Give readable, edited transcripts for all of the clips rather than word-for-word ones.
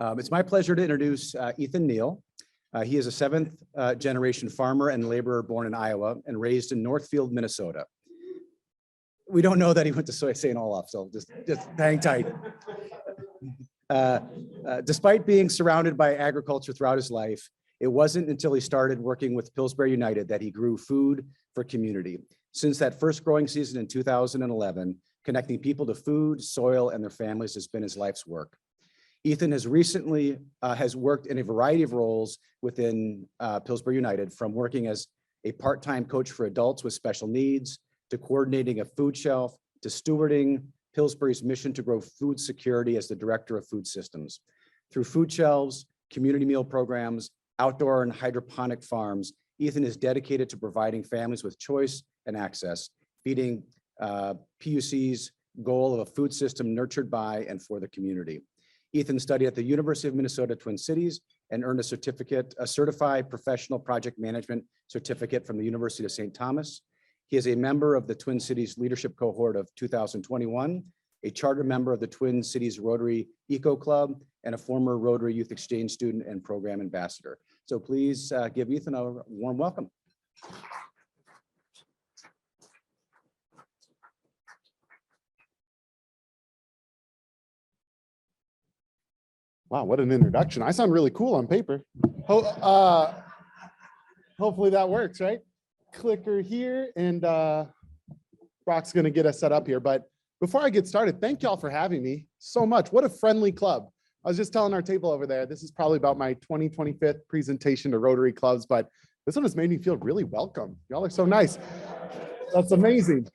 It's my pleasure to introduce Ethan Neal. He is a seventh generation farmer and laborer born in Iowa and raised in Northfield, Minnesota. We don't know that he went to St. Olaf, so just hang tight. Despite being surrounded by agriculture throughout his life, it wasn't until he started working with Pillsbury United that he grew food for community. Since that first growing season in 2011, connecting people to food, soil, and their families has been his life's work. Ethan has recently worked in a variety of roles within Pillsbury United, from working as a part-time coach for adults with special needs, to coordinating a food shelf, to stewarding Pillsbury's mission to grow food security as the director of food systems. Through food shelves, community meal programs, outdoor and hydroponic farms, Ethan is dedicated to providing families with choice and access, feeding PUC's goal of a food system nurtured by and for the community. Ethan studied at the University of Minnesota Twin Cities and earned a certified professional project management certificate from the University of St. Thomas. He is a member of the Twin Cities Leadership Cohort of 2021, a charter member of the Twin Cities Rotary EcoClub, and a former Rotary Youth Exchange student and program ambassador. So please give Ethan a warm welcome. Wow, what an introduction. I sound really cool on paper. Hopefully that works, right? Clicker here, and Brock's gonna get us set up here. But before I get started, thank y'all for having me so much. What a friendly club. I was just telling our table over there, this is probably about my 25th presentation to Rotary clubs, but this one has made me feel really welcome. Y'all are so nice. That's amazing.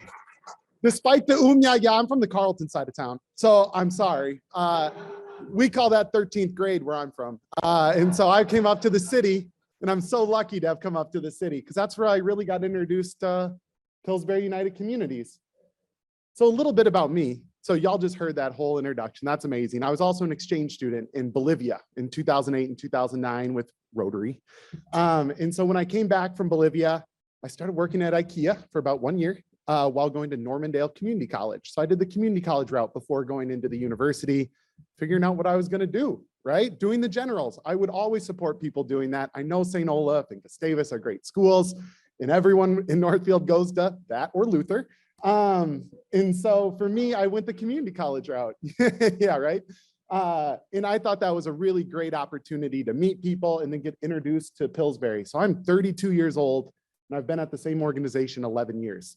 Despite the yeah, I'm from the Carleton side of town, so I'm sorry. We call that 13th grade where I'm from. And so I came up to the city, and I'm so lucky to have come up to the city because that's where I really got introduced to Pillsbury United Communities. So a little bit about me. So y'all just heard that whole introduction. That's amazing. I was also an exchange student in Bolivia in 2008 and 2009 with Rotary. And so when I came back from Bolivia, I started working at IKEA for about 1 year while going to Normandale Community College. So I did the community college route before going into the university, figuring out what I was going to do, right? Doing the generals. I would always support people doing that. I know St. Olaf and Gustavus are great schools, and everyone in Northfield goes to that or Luther. And so for me, I went the community college route. Yeah, right. And I thought that was a really great opportunity to meet people and then get introduced to Pillsbury. So I'm 32 years old, and I've been at the same organization 11 years.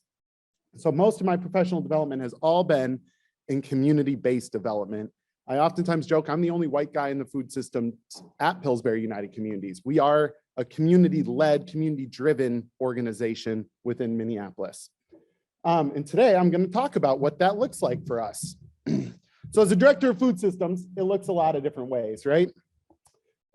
So most of my professional development has all been in community-based development. I oftentimes joke I'm the only white guy in the food system at Pillsbury United Communities. We are a community-led, community-driven organization within Minneapolis. And today I'm going to talk about what that looks like for us. So as a director of food systems, it looks a lot of different ways, right?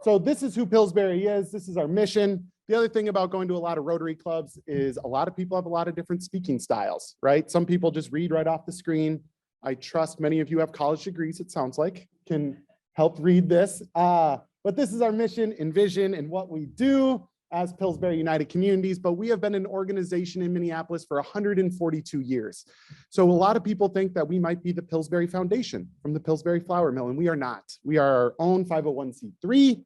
So this is who Pillsbury is. This is our mission. The other thing about going to a lot of Rotary clubs is a lot of people have a lot of different speaking styles, right? Some people just read right off the screen. I trust many of you have college degrees, it sounds like, can help read this. But this is our mission and vision and what we do as Pillsbury United Communities. But we have been an organization in Minneapolis for 142 years. So a lot of people think that we might be the Pillsbury Foundation from the Pillsbury Flour Mill, and we are not. We are our own 501c3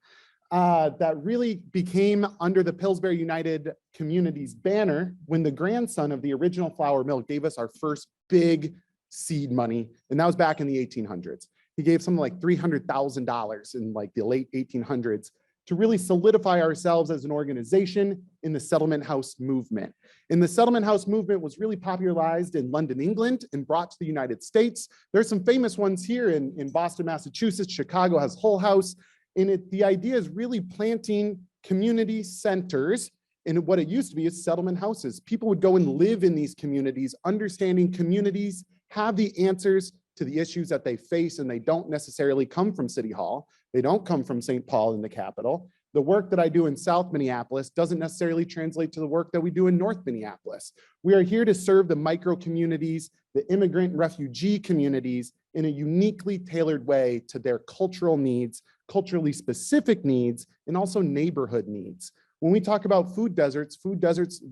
that really became under the Pillsbury United Communities banner when the grandson of the original flour mill gave us our first big seed money, and that was back in the 1800s. He gave something like $300,000 in like the late 1800s to really solidify ourselves as an organization in the settlement house movement. And the settlement house movement was really popularized in London, England, and brought to the United States. There's some famous ones here in Boston, Massachusetts. Chicago has Hull House. And the idea is really planting community centers. And what it used to be is settlement houses. People would go and live in these communities, understanding communities have the answers to the issues that they face, and they don't necessarily come from City Hall. They don't come from St. Paul in the capital. The work that I do in South Minneapolis doesn't necessarily translate to the work that we do in North Minneapolis. We are here to serve the micro communities, the immigrant and refugee communities in a uniquely tailored way to their cultural needs, culturally specific needs, and also neighborhood needs. When we talk about food deserts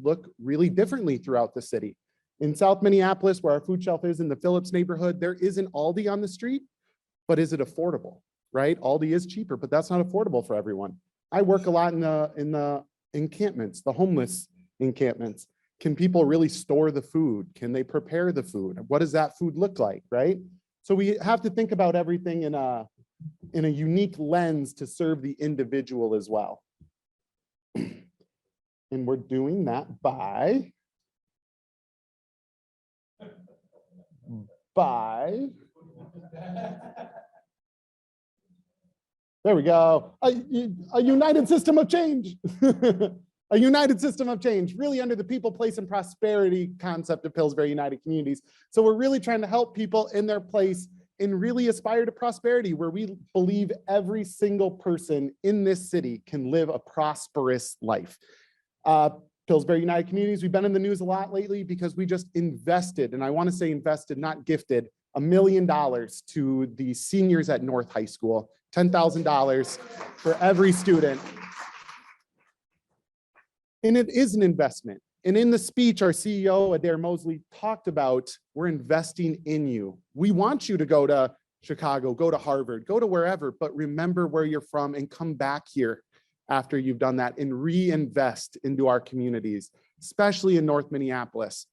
look really differently throughout the city. In South Minneapolis, where our food shelf is in the Phillips neighborhood, there is an Aldi on the street, but is it affordable, right? Aldi is cheaper, but that's not affordable for everyone. I work a lot in the encampments, the homeless encampments. Can people really store the food? Can they prepare the food? What does that food look like, right? So we have to think about everything in a unique lens to serve the individual as well. And we're doing that by there we go, a united system of change. A united system of change, really under the people, place, and prosperity concept of Pillsbury United Communities. So we're really trying to help people in their place and really aspire to prosperity, where we believe every single person in this city can live a prosperous life. Pillsbury United Communities, we've been in the news a lot lately because we just invested, and I want to say invested, not gifted, $1 million to the seniors at North High School, $10,000 for every student. And it is an investment. And in the speech, our CEO, Adair Mosley, talked about, we're investing in you. We want you to go to Chicago, go to Harvard, go to wherever, but remember where you're from and come back here after you've done that and reinvest into our communities, especially in North Minneapolis.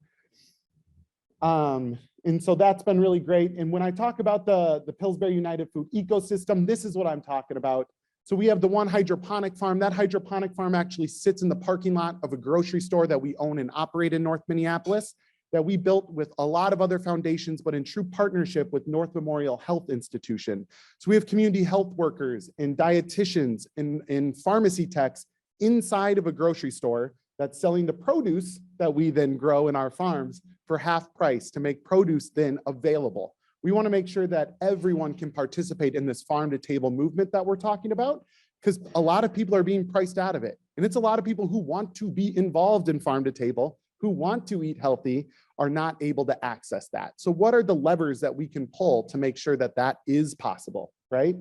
And so that's been really great. And when I talk about the Pillsbury United Food ecosystem, this is what I'm talking about. So we have the one hydroponic farm. That hydroponic farm actually sits in the parking lot of a grocery store that we own and operate in North Minneapolis, that we built with a lot of other foundations, but in true partnership with North Memorial Health Institution. So we have community health workers and dietitians and pharmacy techs inside of a grocery store that's selling the produce that we then grow in our farms for half price to make produce then available. We want to make sure that everyone can participate in this farm to table movement that we're talking about, because a lot of people are being priced out of it. And it's a lot of people who want to be involved in farm to table, who want to eat healthy, are not able to access that. So what are the levers that we can pull to make sure that that is possible, right?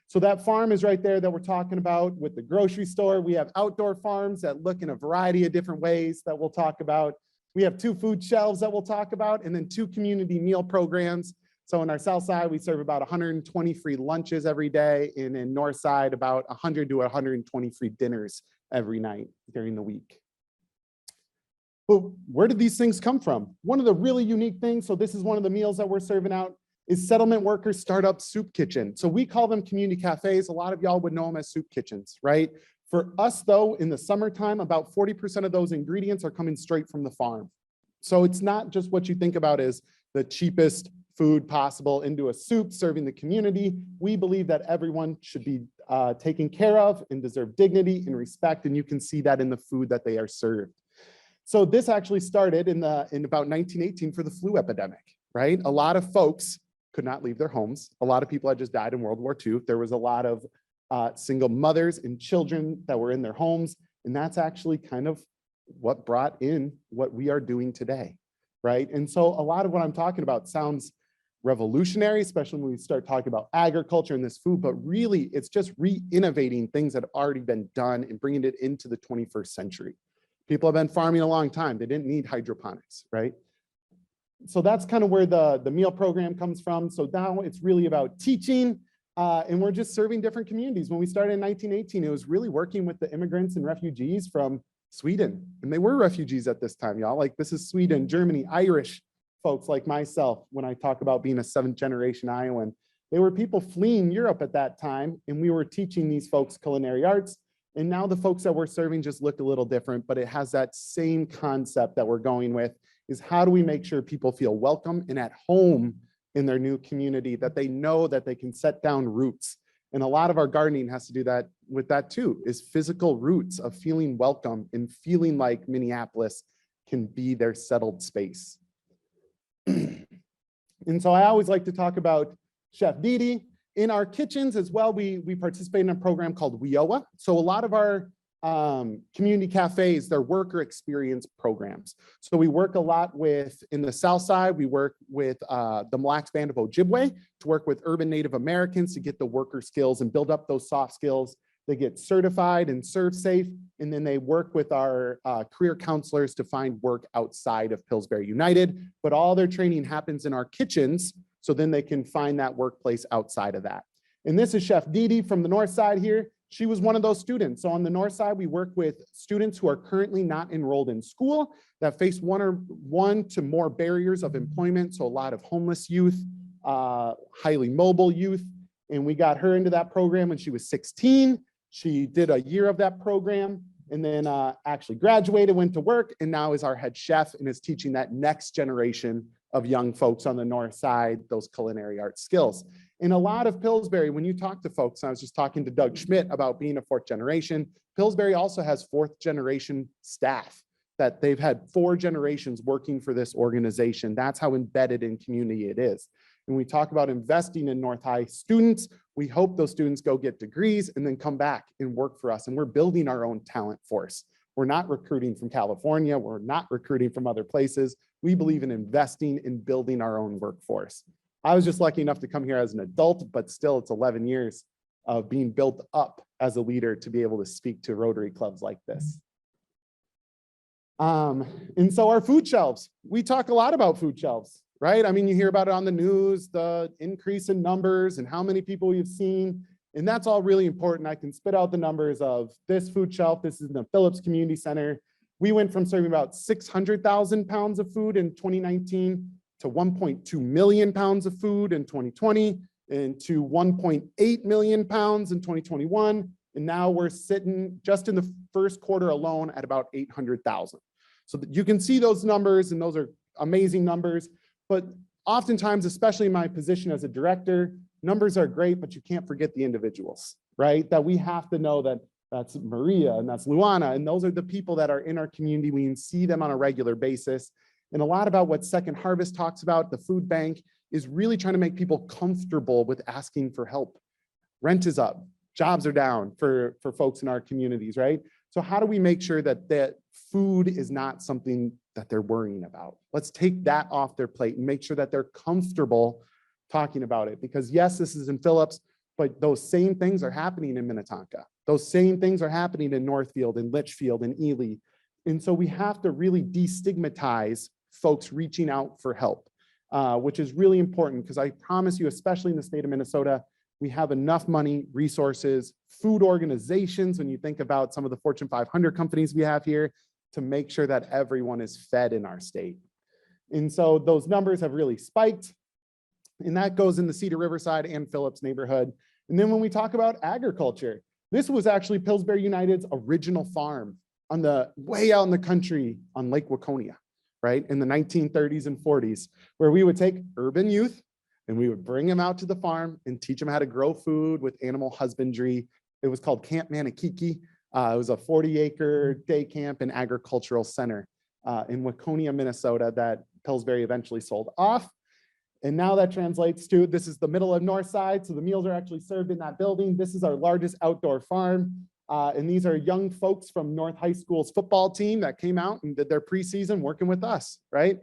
So that farm is right there that we're talking about with the grocery store. We have outdoor farms that look in a variety of different ways that we'll talk about. We have 2 food shelves that we'll talk about, and then 2 community meal programs. So in our south side, we serve about 120 free lunches every day, and in north side, about 100 to 120 free dinners every night during the week. But where did these things come from? One of the really unique things, so this is one of the meals that we're serving out, is Settlement Workers Startup Soup Kitchen. So we call them community cafes. A lot of y'all would know them as soup kitchens, right? For us though, in the summertime, about 40% of those ingredients are coming straight from the farm. So it's not just what you think about as the cheapest food possible into a soup serving the community. We believe that everyone should be taken care of and deserve dignity and respect, and you can see that in the food that they are served. So this actually started in about 1918 for the flu epidemic, right? A lot of folks could not leave their homes. A lot of people had just died in World War II. There was a lot of single mothers and children that were in their homes, and that's actually kind of what brought in what we are doing today, right? And so a lot of what I'm talking about sounds revolutionary, especially when we start talking about agriculture and this food, but really it's just re-innovating things that have already been done and bringing it into the 21st century. People have been farming a long time. They didn't need hydroponics, right? So that's kind of where the meal program comes from. So now it's really about teaching, and we're just serving different communities. When we started in 1918, it was really working with the immigrants and refugees from Sweden. And they were refugees at this time, y'all. Like, this is Sweden, Germany, Irish folks like myself. When I talk about being a 7th generation Iowan, they were people fleeing Europe at that time, and we were teaching these folks culinary arts. And now the folks that we're serving just look a little different, but it has that same concept that we're going with, is how do we make sure people feel welcome and at home in their new community, that they know that they can set down roots. And a lot of our gardening has to do that with that too, is physical roots of feeling welcome and feeling like Minneapolis can be their settled space. And so I always like to talk about Chef Didi. In our kitchens as well, we participate in a program called WIOA. So a lot of our community cafes, they're worker experience programs. So we work a lot with, in the South Side, we work with the Mille Lacs Band of Ojibwe to work with urban Native Americans to get the worker skills and build up those soft skills. They get certified and serve safe, and then they work with our career counselors to find work outside of Pillsbury United, but all their training happens in our kitchens, so then they can find that workplace outside of that. And this is Chef Dee Dee from the north side here. She was one of those students. So on the north side, we work with students who are currently not enrolled in school that face one to more barriers of employment. So a lot of homeless youth, highly mobile youth. And we got her into that program when she was 16. She did a year of that program and then actually graduated, went to work, and now is our head chef and is teaching that next generation of young folks on the north side, those culinary arts skills. In a lot of Pillsbury, when you talk to folks, I was just talking to Doug Schmidt about being a fourth generation, Pillsbury also has fourth generation staff that they've had 4 generations working for this organization. That's how embedded in community it is. When we talk about investing in North High students, we hope those students go get degrees and then come back and work for us. And we're building our own talent force. We're not recruiting from California. We're not recruiting from other places. We believe in investing in building our own workforce. I was just lucky enough to come here as an adult, but still it's 11 years of being built up as a leader to be able to speak to Rotary clubs like this. And so our food shelves, we talk a lot about food shelves, right? I mean, you hear about it on the news, the increase in numbers and how many people we've seen. And that's all really important. I can spit out the numbers of this food shelf. This is in the Phillips Community Center. We went from serving about 600,000 pounds of food in 2019 to 1.2 million pounds of food in 2020 and to 1.8 million pounds in 2021. And now we're sitting just in the first quarter alone at about 800,000. So that you can see those numbers, and those are amazing numbers. But oftentimes, especially in my position as a director, numbers are great, but you can't forget the individuals, right? That we have to know that that's Maria and that's Luana, and those are the people that are in our community. We can see them on a regular basis. And a lot about what Second Harvest talks about, the food bank, is really trying to make people comfortable with asking for help. Rent is up, jobs are down for folks in our communities, right? So how do we make sure that that food is not something that they're worrying about? Let's take that off their plate and make sure that they're comfortable talking about it. Because yes, this is in Phillips, but those same things are happening in Minnetonka. Those same things are happening in Northfield, in Litchfield, in Ely. And so we have to really destigmatize folks reaching out for help, which is really important, because I promise you, especially in the state of Minnesota, we have enough money, resources, food organizations, when you think about some of the Fortune 500 companies we have here, to make sure that everyone is fed in our state. And so those numbers have really spiked, and that goes in the Cedar Riverside and Phillips neighborhood. And then when we talk about agriculture, this was actually Pillsbury United's original farm on the way out in the country on Lake Waconia, right? In the 1930s and 40s, where we would take urban youth and we would bring them out to the farm and teach them how to grow food with animal husbandry. It was called Camp Manakiki. It was a 40-acre day camp and agricultural center in Waconia, Minnesota, that Pillsbury eventually sold off. And now that translates to, this is the middle of North Side, so the meals are actually served in that building. This is our largest outdoor farm. And these are young folks from North High School's football team that came out and did their preseason working with us, right?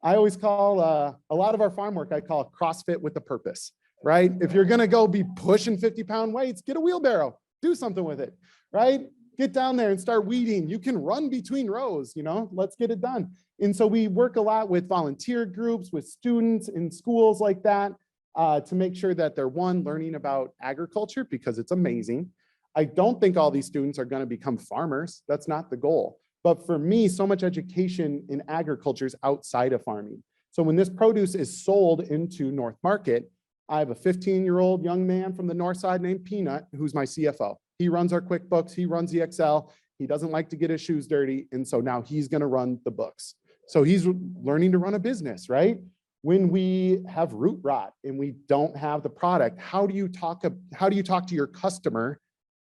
I always call a lot of our farm work, I call CrossFit with a purpose, right? If you're gonna go be pushing 50-pound weights, get a wheelbarrow, do something with it, right? Get down there and start weeding. You can run between rows, you know, let's get it done. And so we work a lot with volunteer groups, with students in schools like that, to make sure that they're, one, learning about agriculture, because it's amazing. I don't think all these students are going to become farmers. That's not the goal. But for me, so much education in agriculture is outside of farming. So when this produce is sold into North Market, I have a 15-year-old young man from the north side named Peanut, who's my CFO. He runs our QuickBooks, he runs the Excel. He doesn't like to get his shoes dirty. And so now he's going to run the books. So he's learning to run a business, right? When we have root rot and we don't have the product, how do you talk to your customer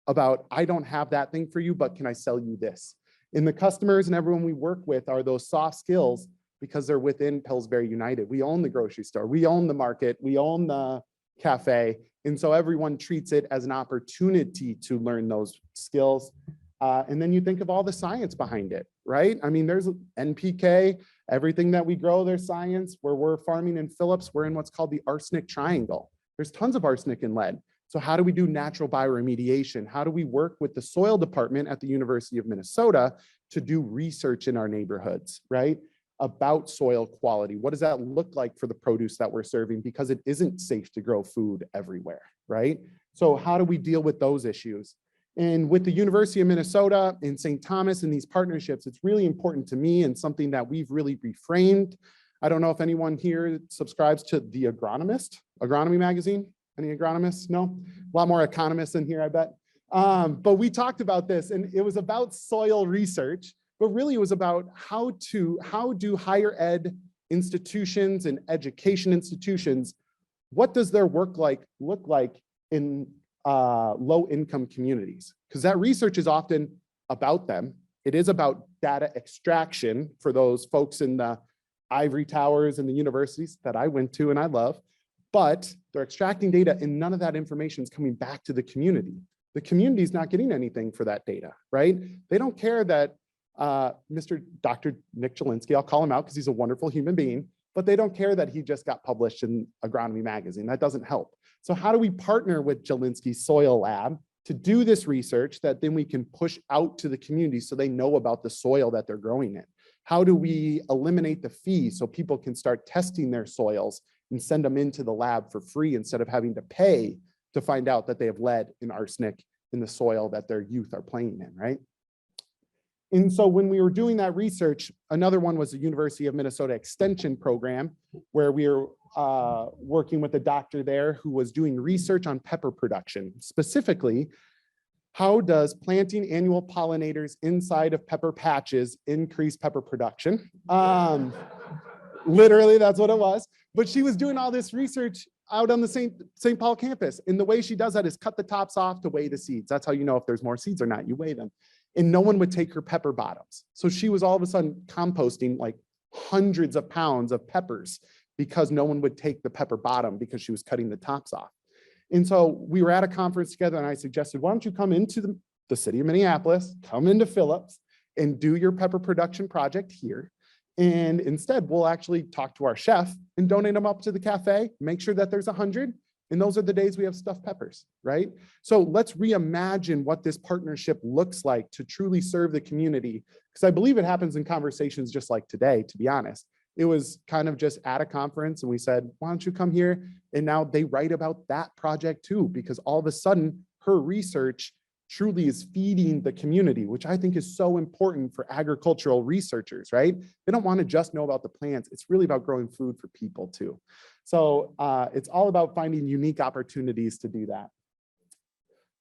about, I don't have that thing for you, but can I sell you this? And the customers and everyone we work with are those soft skills, because they're within Pillsbury United. We own the grocery store, we own the market, we own the cafe. And so everyone treats it as an opportunity to learn those skills. And then you think of all the science behind it, right? I mean, there's NPK, everything that we grow, there's science. Where we're farming in Phillips, we're in what's called the arsenic triangle. There's tons of arsenic and lead. So how do we do natural bio remediation? How do we work with the soil department at the University of Minnesota to do research in our neighborhoods, right? About soil quality. What does that look like for the produce that we're serving? Because it isn't safe to grow food everywhere, right? So how do we deal with those issues? And with the University of Minnesota and St. Thomas and these partnerships, it's really important to me and something that we've really reframed. I don't know if anyone here subscribes to The Agronomist, agronomy magazine. Any agronomists? No? A lot more economists in here, I bet. But we talked about this, and it was about soil research, but really it was about how do higher ed institutions and education institutions, what does their work look like in low-income communities? Because that research is often about them. It is about data extraction for those folks in the ivory towers and the universities that I went to and I love, but they're extracting data and none of that information is coming back to the community. The community is not getting anything for that data, right? They don't care that Dr. Nick Jelinski, I'll call him out because he's a wonderful human being, but they don't care that he just got published in Agronomy magazine. That doesn't help. So how do we partner with Jelinski's Soil Lab to do this research that then we can push out to the community so they know about the soil that they're growing in? How do we eliminate the fee so people can start testing their soils and send them into the lab for free instead of having to pay to find out that they have lead and arsenic in the soil that their youth are playing in, right? And so when we were doing that research, another one was the University of Minnesota Extension Program, where we were working with a doctor there who was doing research on pepper production. Specifically, how does planting annual pollinators inside of pepper patches increase pepper production? Literally, that's what it was. But she was doing all this research out on the St. Paul campus. And the way she does that is cut the tops off to weigh the seeds. That's how you know if there's more seeds or not, you weigh them. And no one would take her pepper bottoms. So she was all of a sudden composting like hundreds of pounds of peppers because no one would take the pepper bottom because she was cutting the tops off. And so we were at a conference together and I suggested, why don't you come into the city of Minneapolis, come into Phillips and do your pepper production project here. And instead, we'll actually talk to our chef and donate them up to the cafe, make sure that there's 100. And those are the days we have stuffed peppers, right? So let's reimagine what this partnership looks like to truly serve the community. Because I believe it happens in conversations just like today, to be honest. It was kind of just at a conference and we said, why don't you come here? And now they write about that project too, because all of a sudden her research truly is feeding the community, which I think is so important for agricultural researchers, right? They don't want to just know about the plants. It's really about growing food for people too. So it's all about finding unique opportunities to do that.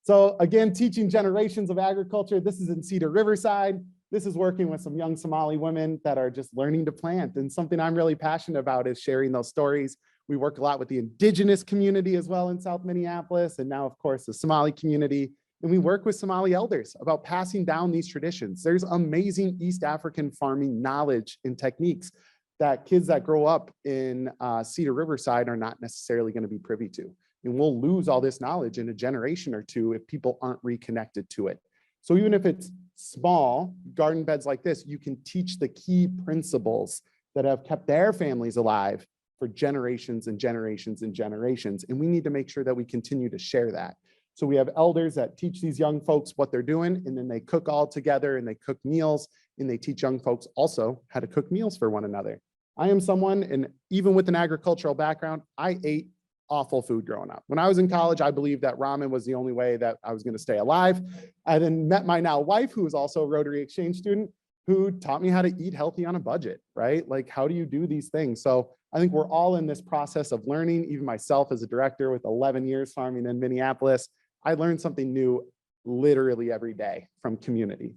So again, teaching generations of agriculture. This is in Cedar Riverside. This is working with some young Somali women that are just learning to plant. And something I'm really passionate about is sharing those stories. We work a lot with the indigenous community as well in South Minneapolis. And now, of course, the Somali community. And we work with Somali elders about passing down these traditions. There's amazing East African farming knowledge and techniques that kids that grow up in Cedar Riverside are not necessarily going to be privy to. And we'll lose all this knowledge in a generation or two if people aren't reconnected to it. So even if it's small garden beds like this, you can teach the key principles that have kept their families alive for generations and generations and generations. And we need to make sure that we continue to share that. So we have elders that teach these young folks what they're doing, and then they cook all together and they cook meals, and they teach young folks also how to cook meals for one another. I am someone, and even with an agricultural background, I ate awful food growing up. When I was in college, I believed that ramen was the only way that I was going to stay alive. I then met my now wife, who was also a Rotary exchange student, who taught me how to eat healthy on a budget, right? Like, how do you do these things? So I think we're all in this process of learning. Even myself as a director with 11 years farming in Minneapolis, I learned something new literally every day from community.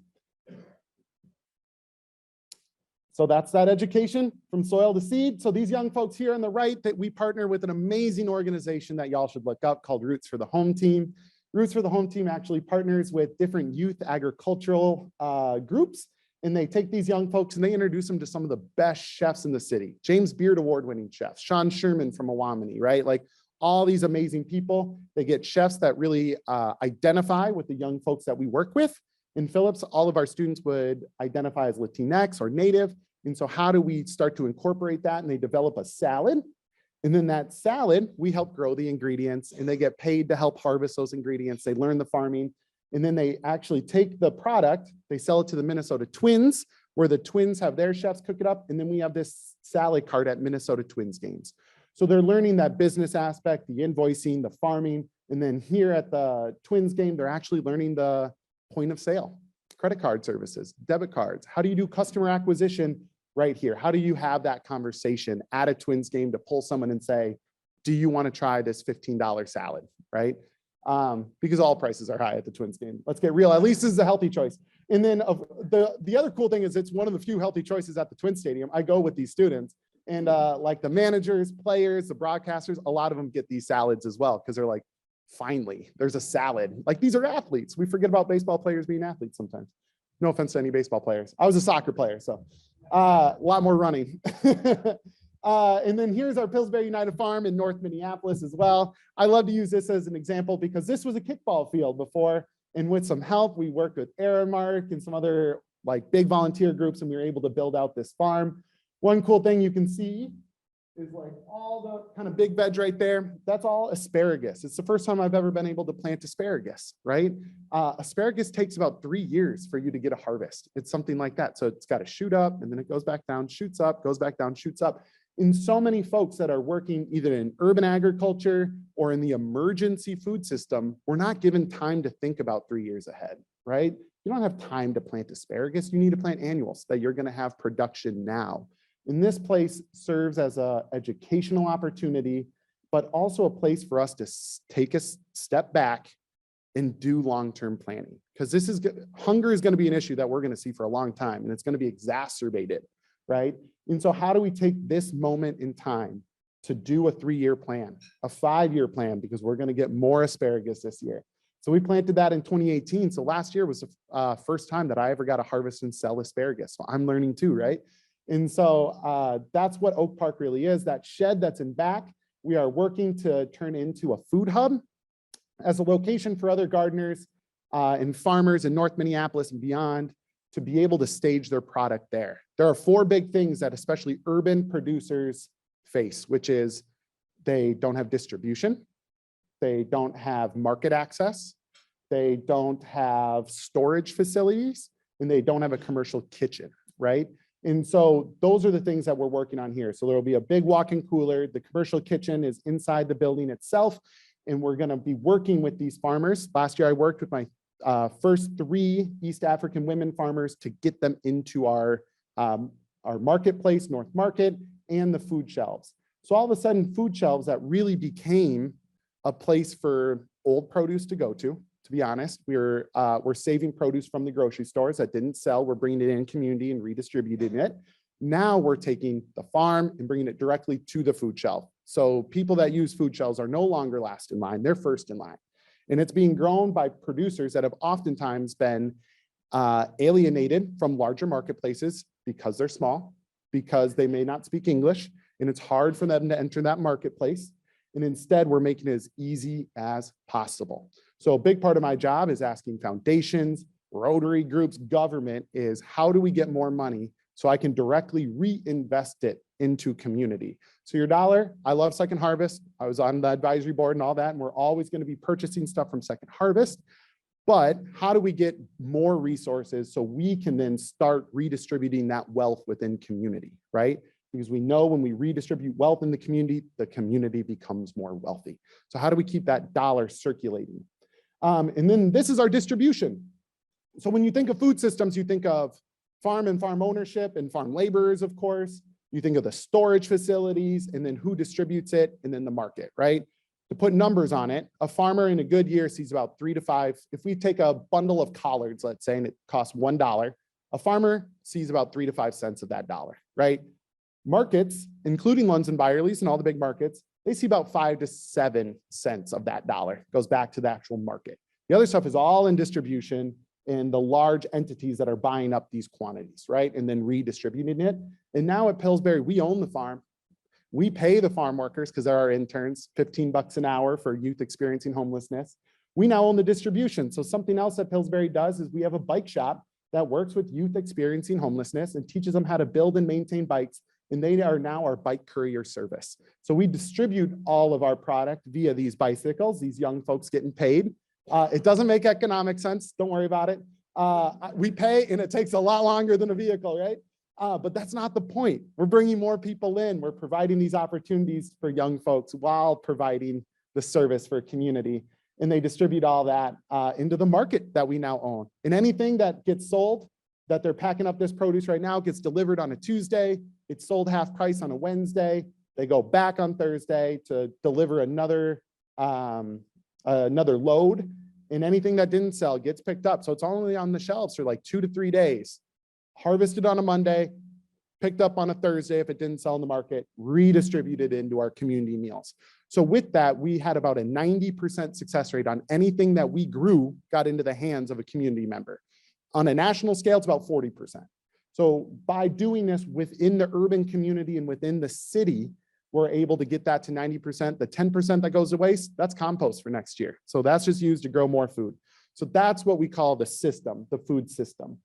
So that's that education from soil to seed. So these young folks here on the right, that we partner with an amazing organization that y'all should look up called Roots for the Home Team. Roots for the Home Team actually partners with different youth agricultural groups, and they take these young folks and they introduce them to some of the best chefs in the city. James Beard award-winning chefs, Sean Sherman from Awamini, right? Like all these amazing people. They get chefs that really identify with the young folks that we work with. In Phillips, all of our students would identify as Latinx or Native. And so how do we start to incorporate that? And they develop a salad. And then that salad, we help grow the ingredients and they get paid to help harvest those ingredients. They learn the farming. And then they actually take the product, they sell it to the Minnesota Twins, where the Twins have their chefs cook it up. And then we have this salad cart at Minnesota Twins games. So they're learning that business aspect, the invoicing, the farming, And then here at the Twins game, they're actually learning the point of sale, credit card services, debit cards. How do you do customer acquisition right here? How do you have that conversation at a Twins game to pull someone and say, do you want to try this $15 salad, right? Because all prices are high at the Twins game. Let's get real. At least this is a healthy choice. And then the other cool thing is it's one of the few healthy choices at the Twin Stadium. I go with these students, and like the managers, players, the broadcasters, a lot of them get these salads as well because they're like, finally, there's a salad. Like, these are athletes. We forget about baseball players being athletes sometimes. No offense to any baseball players. I was a soccer player, so a lot more running. And then here's our Pillsbury United Farm in North Minneapolis as well. I love to use this as an example because this was a kickball field before, and with some help, we worked with Aramark and some other like big volunteer groups, and we were able to build out this farm. One cool thing you can see is like all the kind of big veg right there. That's all asparagus. It's the first time I've ever been able to plant asparagus, right? Asparagus takes about 3 years for you to get a harvest. It's something like that. So it's got to shoot up, and then it goes back down, shoots up, goes back down, shoots up. And so many folks that are working either in urban agriculture or in the emergency food system, we're not given time to think about 3 years ahead, right? You don't have time to plant asparagus. You need to plant annuals that you're going to have production now. And this place serves as an educational opportunity, but also a place for us to take a step back and do long-term planning. Because hunger is going to be an issue that we're going to see for a long time, and it's going to be exacerbated, right? And so how do we take this moment in time to do a 3-year plan, a 5-year plan, because we're going to get more asparagus this year. So we planted that in 2018. So last year was the first time that I ever got to harvest and sell asparagus. So I'm learning too, right? And so that's what Oak Park really is. That shed that's in back, we are working to turn into a food hub as a location for other gardeners and farmers in North Minneapolis and beyond to be able to stage their product there. There are 4 big things that especially urban producers face, which is they don't have distribution, they don't have market access, they don't have storage facilities, and they don't have a commercial kitchen, right? And so those are the things that we're working on here. So there'll be a big walk-in cooler. The commercial kitchen is inside the building itself, and we're going to be working with these farmers. Last year, I worked with my first 3 East African women farmers to get them into our marketplace, North Market, and the food shelves. So all of a sudden, food shelves that really became a place for old produce to go to be honest. We're saving produce from the grocery stores that didn't sell. We're bringing it in community and redistributing it. Now we're taking the farm and bringing it directly to the food shelf. So people that use food shelves are no longer last in line, they're first in line. And it's being grown by producers that have oftentimes been alienated from larger marketplaces because they're small, because they may not speak English, and it's hard for them to enter that marketplace. And instead, we're making it as easy as possible. So a big part of my job is asking foundations, Rotary groups, government is how do we get more money so I can directly reinvest it into community. So your dollar, I love Second Harvest. I was on the advisory board and all that, and we're always going to be purchasing stuff from Second Harvest. But how do we get more resources so we can then start redistributing that wealth within community, right? Because we know when we redistribute wealth in the community becomes more wealthy. So how do we keep that dollar circulating? And then this is our distribution. So when you think of food systems, you think of farm and farm ownership and farm laborers, of course. You think of the storage facilities and then who distributes it and then the market, right? To put numbers on it, a farmer in a good year sees about 3 to 5. If we take a bundle of collards, let's say, and it costs $1, a farmer sees about 3 to 5 cents of that dollar, right? Markets, including Lunds and Byerly's and all the big markets, they see about 5 to 7 cents of that dollar. It goes back to the actual market. The other stuff is all in distribution and the large entities that are buying up these quantities, right? And then redistributing it. And now at Pillsbury, we own the farm. We pay the farm workers because they're our interns, $15 an hour for youth experiencing homelessness. We now own the distribution. So something else that Pillsbury does is we have a bike shop that works with youth experiencing homelessness and teaches them how to build and maintain bikes. And they are now our bike courier service. So we distribute all of our product via these bicycles, these young folks getting paid. It doesn't make economic sense. Don't worry about it. We pay and it takes a lot longer than a vehicle, right? But that's not the point. We're bringing more people in. We're providing these opportunities for young folks while providing the service for community. and they distribute all that into the market that we now own. And anything that gets sold, that they're packing up this produce right now, gets delivered on a Tuesday. It's sold half price on a Wednesday. They go back on Thursday to deliver another load. And anything that didn't sell gets picked up. So it's only on the shelves for like 2 to 3 days. Harvested on a Monday, picked up on a Thursday if it didn't sell in the market, redistributed into our community meals. So with that, we had about a 90% success rate on anything that we grew got into the hands of a community member. On a national scale, it's about 40%. So by doing this within the urban community and within the city, we're able to get that to 90%. The 10% that goes to waste, that's compost for next year. So that's just used to grow more food. So that's what we call the system, the food system.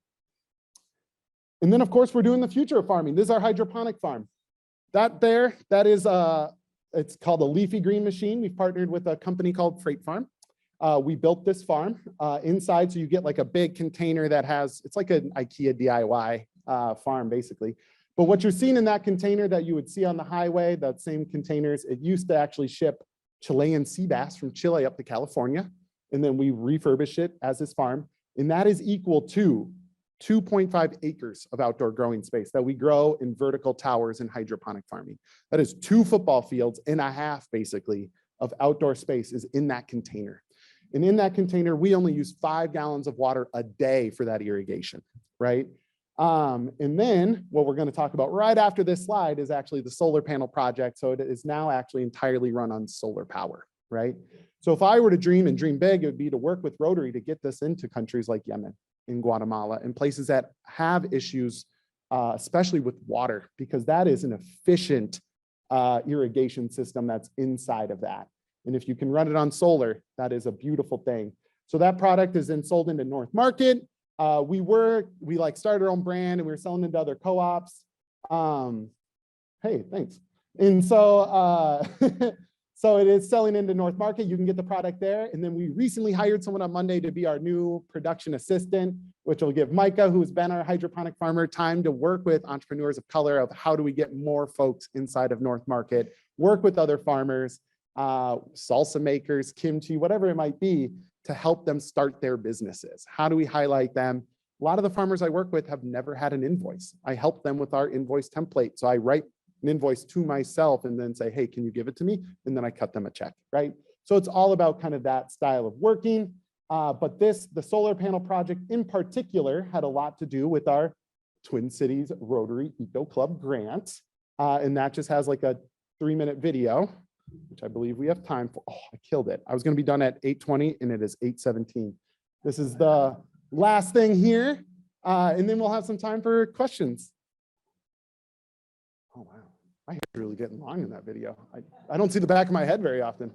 And then of course, we're doing the future of farming. This is our hydroponic farm. That is, it's called a leafy green machine. We've partnered with a company called Freight Farm. We built this farm inside. So you get like a big container that has, it's like an IKEA DIY farm basically. But what you're seeing in that container that you would see on the highway, that same containers, it used to actually ship Chilean sea bass from Chile up to California. And then we refurbish it as this farm. And that is equal to 2.5 acres of outdoor growing space that we grow in vertical towers in hydroponic farming. That is 2 football fields and a half basically of outdoor space is in that container. And in that container, we only use 5 gallons of water a day for that irrigation, right? And then what we're going to talk about right after this slide is actually the solar panel project. So it is now actually entirely run on solar power, right? So if I were to dream and dream big, it would be to work with Rotary to get this into countries like Yemen, in Guatemala, and places that have issues, especially with water, because that is an efficient irrigation system that's inside of that. And if you can run it on solar, that is a beautiful thing. So that product is then sold into North Market. We like started our own brand and we were selling into other co-ops. Hey, thanks. And so, so it is selling into North Market. You can get the product there. And then we recently hired someone on Monday to be our new production assistant, which will give Micah, who's been our hydroponic farmer, time to work with entrepreneurs of color of how do we get more folks inside of North Market, work with other farmers, salsa makers, kimchi, whatever it might be, to help them start their businesses. How do we highlight them? A lot of the farmers I work with have never had an invoice. I help them with our invoice template. So I write an invoice to myself and then say, hey, can you give it to me? And then I cut them a check, right? So it's all about kind of that style of working. But the solar panel project in particular had a lot to do with our Twin Cities Rotary EcoClub grant. And that just has like a 3-minute video, which I believe we have time for. Oh, I killed it. I was going to be done at 8:20 and it is 8:17. This is the last thing here. And then we'll have some time for questions. Oh, wow. My hair's really getting long in that video. I don't see the back of my head very often.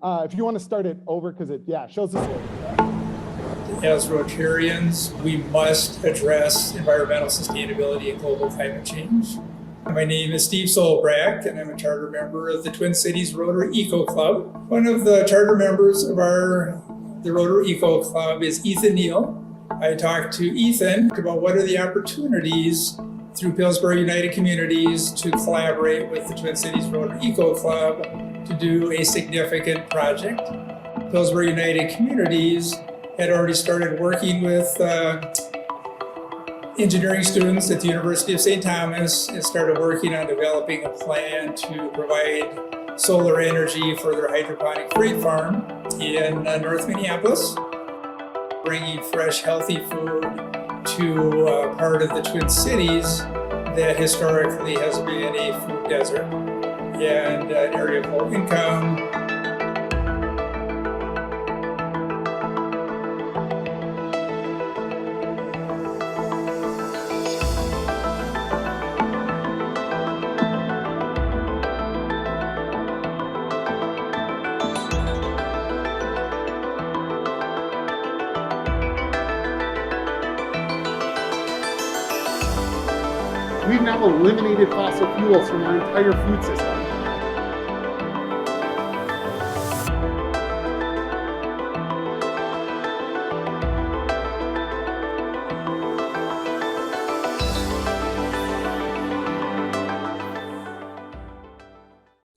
If you want to start it over, because it, shows the story. As Rotarians, we must address environmental sustainability and global climate change. My name is Steve Solbrack, and I'm a charter member of the Twin Cities Rotary EcoClub. One of the charter members of the Rotary EcoClub is Ethan Neal. I talked to Ethan about what are the opportunities through Pillsbury United Communities to collaborate with the Twin Cities Rotary EcoClub to do a significant project. Pillsbury United Communities had already started working with engineering students at the University of St. Thomas and started working on developing a plan to provide solar energy for their hydroponic freight farm in North Minneapolis, bringing fresh, healthy food to part of the Twin Cities that historically has been a food desert and an area of low income. We've now eliminated fossil fuels from our entire food system.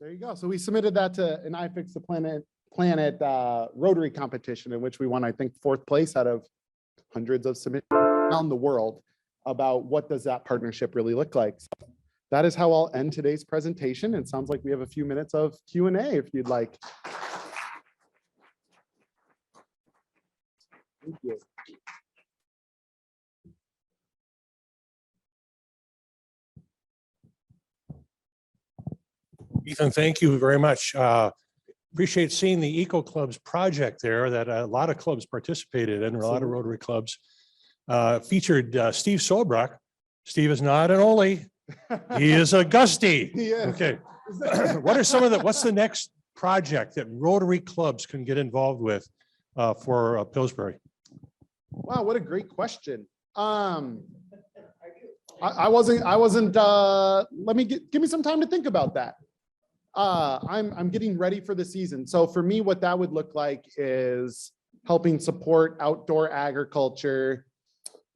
There you go. So we submitted that to an iFixThePlanet Planet Rotary competition in which we won, I think, 4th place out of hundreds of submissions around the world about what does that partnership really look like. So that is how I'll end today's presentation. It sounds like we have a few minutes of Q&A if you'd like. Thank you. Ethan, thank you very much. Appreciate seeing the EcoClub's project there that a lot of clubs participated in, or a lot of Rotary clubs. Featured Steve Solbrock. Steve is not an Ole. He is a Gusty. He is. Okay. What's the next project that Rotary clubs can get involved with for Pillsbury? Wow, what a great question. I wasn't, give me some time to think about that. I'm getting ready for the season. So for me, what that would look like is helping support outdoor agriculture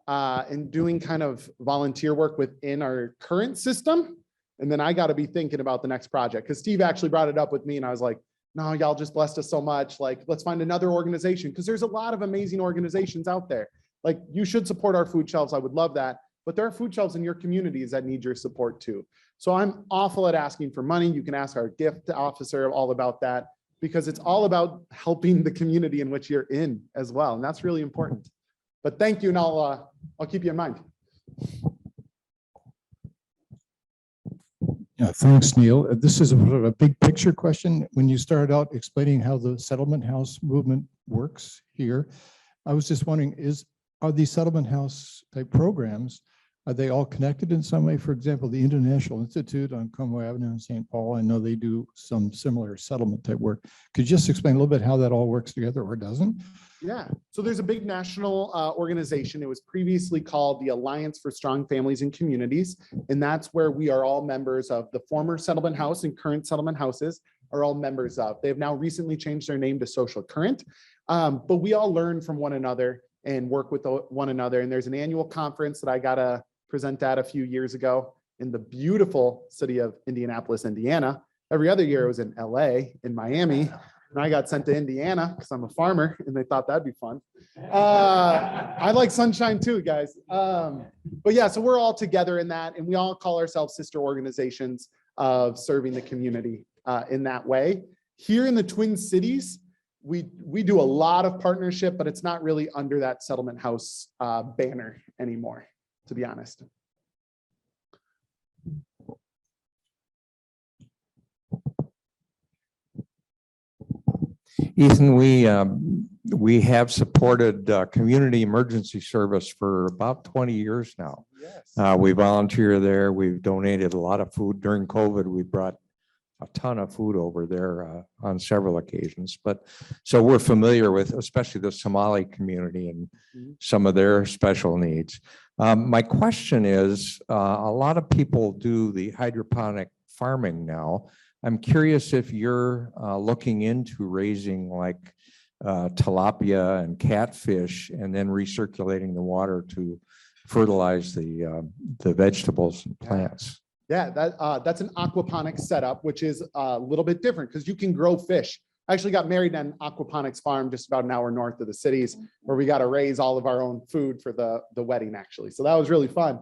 and doing kind of volunteer work within our current system. And then I got to be thinking about the next project, because Steve actually brought it up with me and I was like, no, y'all just blessed us so much. Like, let's find another organization, because there's a lot of amazing organizations out there. Like, you should support our food shelves. I would love that. But there are food shelves in your communities that need your support too. So I'm awful at asking for money. You can ask our gift officer all about that, because it's all about helping the community in which you're in as well. And that's really important. But thank you. And I'll keep you in mind. Yeah, thanks, Neal. This is a big picture question. When you started out explaining how the settlement house movement works here, I was just wondering, are these settlement house type programs, are they all connected in some way? For example, the International Institute on Como Avenue in St. Paul, I know they do some similar settlement type work. Could you just explain a little bit how that all works together, or doesn't? Yeah, so there's a big national organization. It was previously called the Alliance for Strong Families and Communities. And that's where we are all members of. The former settlement house and current settlement houses are all members of. They've now recently changed their name to Social Current. But we all learn from one another and work with one another. And there's an annual conference that I got to present at a few years ago in the beautiful city of Indianapolis, Indiana. Every other year it was in LA, in Miami. And I got sent to Indiana because I'm a farmer and they thought that'd be fun. I like sunshine too, guys. But yeah, so we're all together in that, and we all call ourselves sister organizations of serving the community in that way. Here in the Twin Cities, we do a lot of partnership, but it's not really under that settlement house banner anymore, to be honest. Ethan, we have supported community emergency service for about 20 years now. Yes. We volunteer there. We've donated a lot of food during COVID. We brought a ton of food over there on several occasions. But so we're familiar with, especially the Somali community and some of their special needs. My question is, a lot of people do the hydroponic farming now. I'm curious if you're looking into raising like tilapia and catfish and then recirculating the water to fertilize the vegetables and plants. Yeah, that's an aquaponics setup, which is a little bit different because you can grow fish. I actually got married at an aquaponics farm just about an hour north of the cities, where we got to raise all of our own food for the wedding, actually. So that was really fun.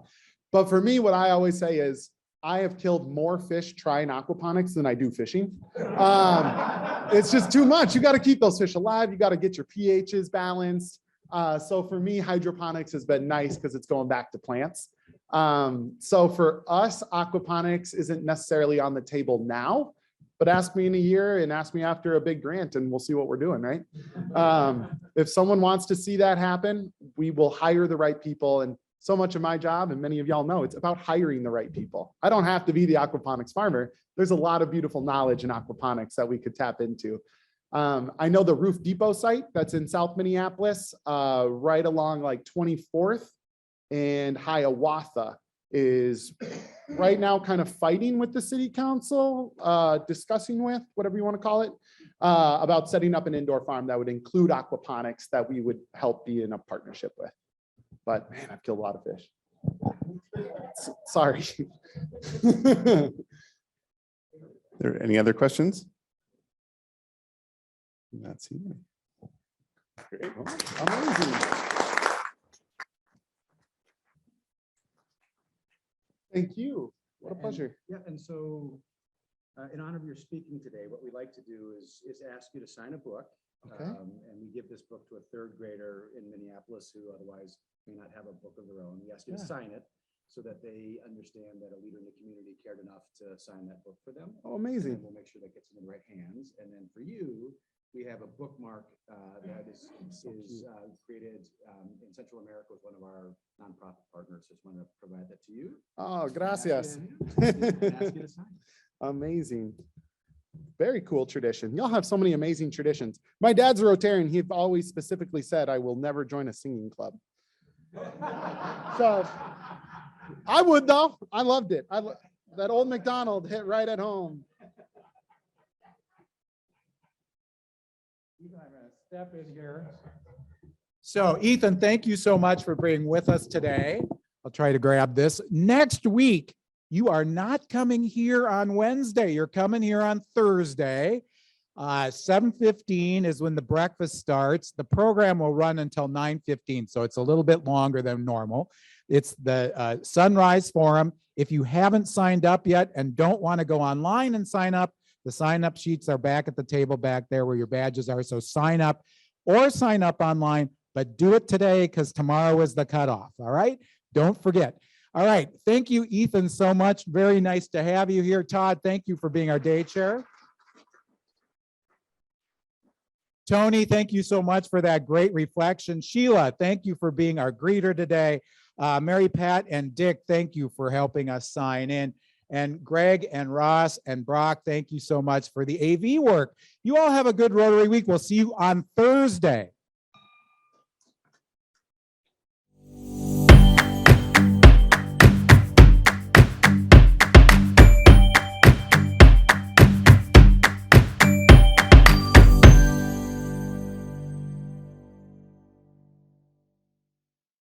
But for me, what I always say is, I have killed more fish trying aquaponics than I do fishing. It's just too much. You got to keep those fish alive. You got to get your pHs balanced. So for me, hydroponics has been nice because it's going back to plants. So for us, aquaponics isn't necessarily on the table now, but ask me in a year and ask me after a big grant and we'll see what we're doing, right? If someone wants to see that happen, we will hire the right people. And so much of my job, and many of y'all know, it's about hiring the right people. I don't have to be the aquaponics farmer. There's a lot of beautiful knowledge in aquaponics that we could tap into. I know the Roof Depot site that's in South Minneapolis, right along like 24th and Hiawatha, is right now kind of fighting with the city council, discussing with, whatever you want to call it, about setting up an indoor farm that would include aquaponics that we would help be in a partnership with. But man, I've killed a lot of fish. Sorry. There any other questions? That's you. Great. Amazing. Thank you. What a pleasure. Yeah, and so in honor of your speaking today, what we like to do is ask you to sign a book. Okay. And we give this book to a third grader in Minneapolis who otherwise may not have a book of their own. We ask you to Yeah. sign it so that they understand that a leader in the community cared enough to sign that book for them. Oh, And amazing. we'll make sure that gets in the right hands. And then for you, we have a bookmark that is created in Central America with one of our nonprofit partners. Just want to provide that to you. Oh, gracias. Ask you to sign. Amazing. Very cool tradition. Y'all have so many amazing traditions. My dad's a Rotarian. He've always specifically said, I will never join a singing club. So I would though. I loved it. That old McDonald hit right at home. I'm gonna step in here. So Ethan, thank you so much for being with us today. I'll try to grab this. Next week, you are not coming here on Wednesday. You're coming here on Thursday. 7:15 is when the breakfast starts. The program will run until 9:15, so it's a little bit longer than normal. It's the Sunrise Forum. If you haven't signed up yet and don't want to go online and sign up, the sign-up sheets are back at the table back there where your badges are. So sign up or sign up online, but do it today because tomorrow is the cutoff. All right? Don't forget. All right. Thank you, Ethan, so much. Very nice to have you here. Todd, thank you for being our day chair. Tony, thank you so much for that great reflection. Sheila, thank you for being our greeter today. Mary Pat and Dick, thank you for helping us sign in. And Greg and Ross and Brock, thank you so much for the AV work. You all have a good Rotary week. We'll see you on Thursday.